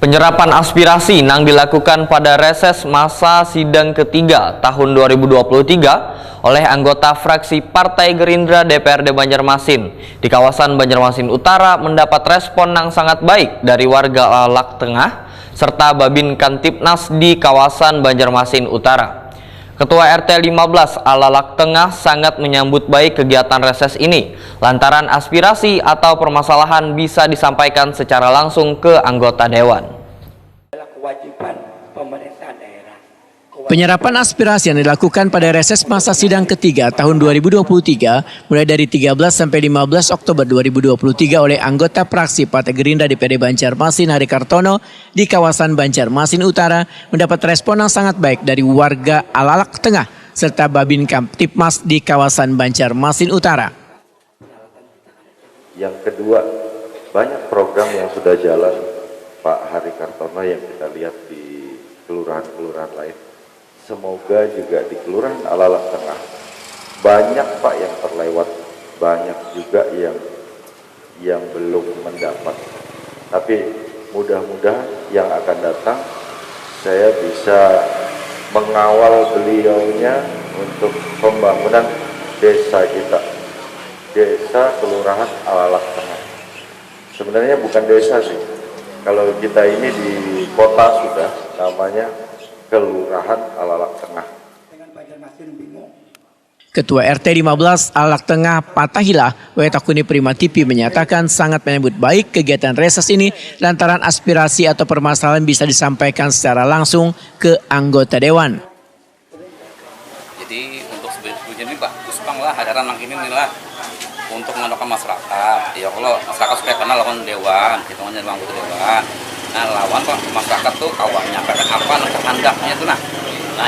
Penyerapan aspirasi yang dilakukan pada reses masa sidang ketiga tahun 2023 oleh anggota fraksi Partai Gerindra DPRD Banjarmasin di kawasan Banjarmasin Utara mendapat respon yang sangat baik dari warga Alalak Tengah serta Babin Kantipnas di kawasan Banjarmasin Utara. Ketua RT 15 Alalak Tengah sangat menyambut baik kegiatan reses ini, lantaran aspirasi atau permasalahan bisa disampaikan secara langsung ke anggota dewan. Kewajiban pemerintah daerah. Penyerapan aspirasi yang dilakukan pada reses masa sidang ketiga tahun 2023 mulai dari 13 sampai 15 Oktober 2023 oleh anggota fraksi Partai Gerindra DPRD Banjarmasin Hari Kartono di kawasan Banjarmasin Utara mendapat respon yang sangat baik dari warga Alalak Tengah serta Babin Kantipmas di kawasan Banjarmasin Utara. Yang kedua, banyak program yang sudah jalan Pak Hari Kartono yang kita lihat di kelurahan-kelurahan lain. Semoga juga di Kelurahan Alalak Tengah banyak Pak yang terlewat, banyak juga yang belum mendapat. Tapi mudah-mudahan yang akan datang saya bisa mengawal beliaunya untuk pembangunan desa kita, desa Kelurahan Alalak Tengah. Sebenarnya bukan desa sih, kalau kita ini di kota sudah namanya Kelurahan Alalak Tengah. Ketua RT 15 Alalak Tengah Patahila Wetakuni Prima TV menyatakan sangat menyambut baik kegiatan reses ini lantaran aspirasi atau permasalahan bisa disampaikan secara langsung ke anggota dewan. Jadi untuk sebetulnya ini bagus bang lah, ada ranang ini nih lah untuk mengenalkan masyarakat. Ya kalau masyarakat supaya kenal lawan dewan, kita mau anggota dewan. Nah lawan kok masyarakat tuh kawannya karena apa kehendaknya tuh nah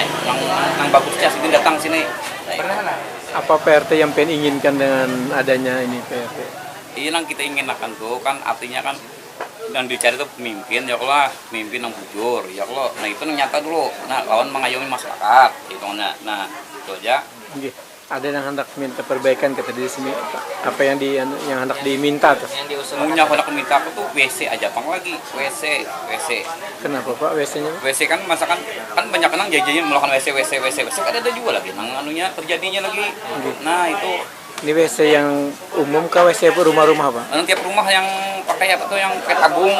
yang bagusnya sini datang sini. Pernah apa PRT yang pengen inginkan dengan adanya ini PRT? Iya yang kita ingin akan tuh kan artinya kan yang dicari tuh pemimpin ya kalau pemimpin yang jujur ya kalau nah itu nyata dulu. Nah lawan mengayomi masyarakat gitu nah itu aja. Ada yang hendak minta perbaikan kata di sini apa yang hendak diminta tuh? Punya hendak minta aku tuh WC aja pang lagi WC. Kenapa Pak WC-nya? WC kan masakan kan banyak orang jajannya melakukan WC kan ada juga lagi nang anunya terjadinya lagi. Nah itu ini WC yang umum kah WC rumah-rumah Pak? Tiap rumah yang pakai apa tuh yang pakai tabung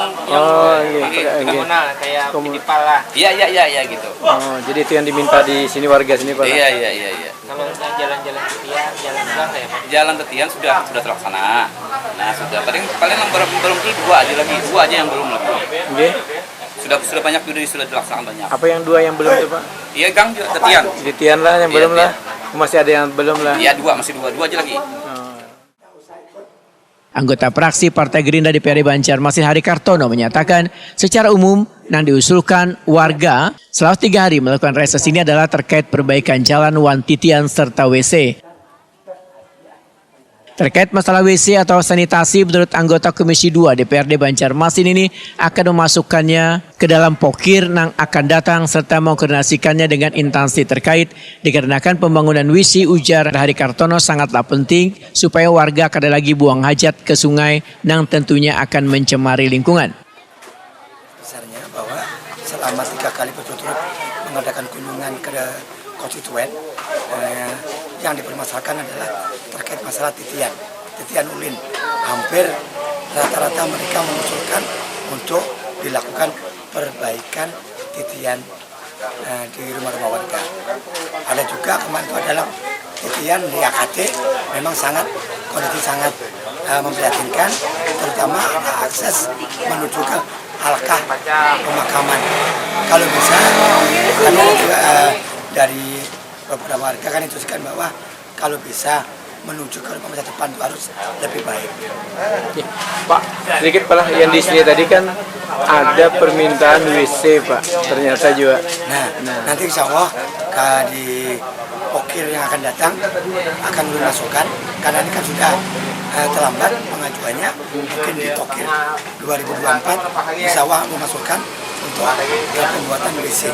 komunal kayak municipal lah. Iya gitu. Oh, jadi itu yang diminta di sini warga sini Pak? Iya. Kalau jalan-jalan tetian, jalan pulang ya Pak? Jalan tetian sudah terlaksana. Nah sudah paling belum dua aja yang belum lagi. Okay. Sudah banyak sudah dilaksanakan banyak. Apa yang dua yang belum tuh Pak? Iya gang juga tetian. Tetian lah yang belum lah. Masih ada yang belum lah. Iya masih dua aja lagi. Anggota fraksi Partai Gerindra DPRD Banjarmasin Hari Kartono menyatakan secara umum yang diusulkan warga selama 3 hari melakukan reses ini adalah terkait perbaikan jalan Wan Titian serta WC. Terkait masalah WC atau sanitasi, menurut anggota Komisi 2 DPRD Banjarmasin ini akan memasukkannya ke dalam pokir yang akan datang serta mengkoordinasikannya dengan instansi terkait dikarenakan pembangunan WC ujar Hari Kartono sangatlah penting supaya warga kada lagi buang hajat ke sungai yang tentunya akan mencemari lingkungan. Besarnya bahwa selama 3 kali berturut-turut mengadakan kunjungan ke konstituen, yang dipermasalahkan adalah terkait masalah titian ulin. Hampir rata-rata mereka mengusulkan untuk dilakukan perbaikan titian di rumah-rumah warga. Ada juga kemarin itu adalah titian di AKT memang kondisi sangat memprihatinkan, terutama akses menuju ke halkah pemakaman. Kalau bisa, karena juga dari beberapa warga kan instruksikan bahwa kalau bisa menuju ke rumah masa depan itu harus lebih baik. Ya, Pak, sedikit Pak, yang di sini tadi kan ada permintaan WC Pak, ternyata juga. Nah. Nanti insya Allah di pokir yang akan datang akan dimasukkan, karena ini kan sudah terlambat pengajuannya, mungkin di pokir 2024 insya Allah dimasukkan untuk pembuatan WC.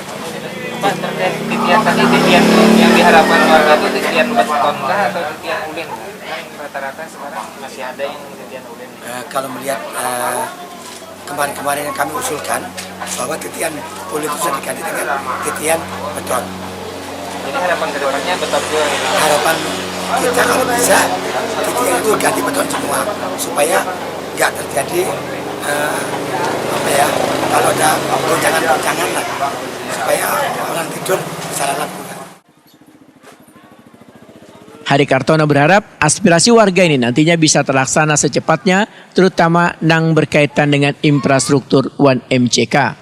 Pak, terkait titian tadi, titian yang diharapkan warga itu titian beton kah atau titian ulin? Rata-rata sekarang masih ada yang titian ulin. Kalau melihat kemarin-kemarin yang kami usulkan bahwa titian poli itu sudah diganti dengan titian beton. Jadi harapan kedepannya beton juga. Harapan kita kalau bisa titian itu ganti beton semua supaya nggak terjadi kalau ada goncangan-goncangan lah, supaya orang tidur bisa lelap juga. Hari Kartono berharap aspirasi warga ini nantinya bisa terlaksana secepatnya, terutama yang berkaitan dengan infrastruktur 1MCK.